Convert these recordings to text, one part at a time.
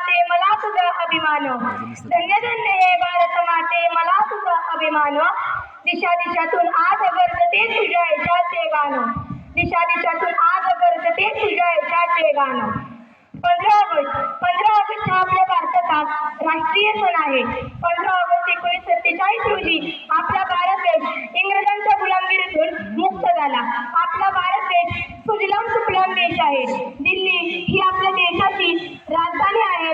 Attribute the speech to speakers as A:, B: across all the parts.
A: माते मला तुझा अभिमान, धन्य धन्य हे भारत माते मला तुझा अभिमान, दिशा दिशातून आज गरजते तुझ्या यशाचे गाणं, दिशा दिशातून आज गरजते तुझ्या यशाचे गाणं. 15 ऑगस्ट हा आपल्या भारताचा राष्ट्रीय सण आहे. 15 ऑगस्ट 1947 रोजी आपला भारत देश इंग्रजांच्या गुलामगिरीतून मुक्त झाला. आपला भारत देश सुजलाम सुफलाम देश आहे. दिल्ली ही आपल्या देशाची राजधानी आहे.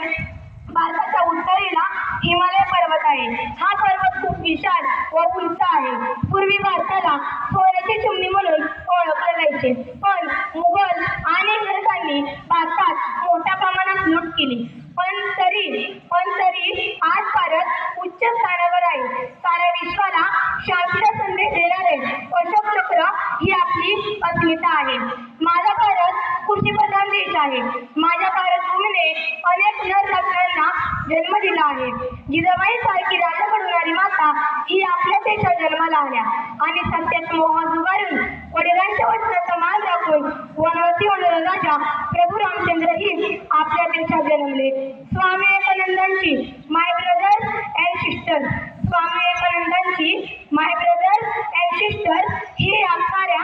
A: भारताच्या उत्तरेला हिमालय पर्वत आहे. हा पर्वत खूप विशाल व उंच आहे. पूर्वी भारताला सोन्याची चिमणी म्हणून ओळखले जायचे, पण मुघल आणि इंग्रजांनी भारतात मोठ्या प्रमाणात लूट केली. पण तरी आज भारत उच्च स्थानावर आहे. साऱ्या विश्वाला शांतीचा संदेश देणारे अशोक चक्र ही आपली अस्मिता आहे. माझा भारत कृषीप्रधान देश आहे. माझ्या भारत भूमीने अनेक नररत्नांना जन्म दिला आहे. जिजाबाई सारखी राजा घडवणारी माता ही आपल्या देशात जन्माला आल्या आणि सत्यात मोह जुगारून वडिलांच्या वचनाचा मान राखून वनवासी होणारा राजा प्रभू रामचंद्र ही आपल्या देशात जन्मले. स्वामी विवेकानंदांची my brothers and sisters, Swami विवेकानंदांची माय ब्रदर्स अँड सिस्टर्स ही साऱ्या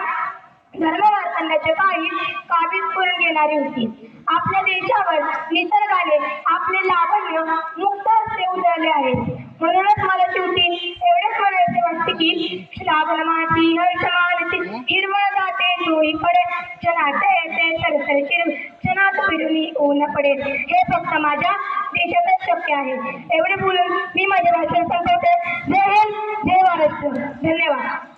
A: धर्मवारकऱ्यांच्या काही काबीज करून घेणारी होती. आपल्या देशावर निसर्गाने आपले लावण्य मुक्त हस्ते उधळले आहेत. म्हणूनच मला शेवटी एवढेच म्हणायचे वाटते की श्रावण माती हर्ष मानती हिरवळ जाते चोहीकडे, क्षणात येते सरसर क्षणात फिरून ऊन पडे. हे फक्त माझ्या देशातच शक्य आहे. एवढे बोलून मी माझे भाषण संपवते. जय हिंद, जय महाराष्ट्र. धन्यवाद.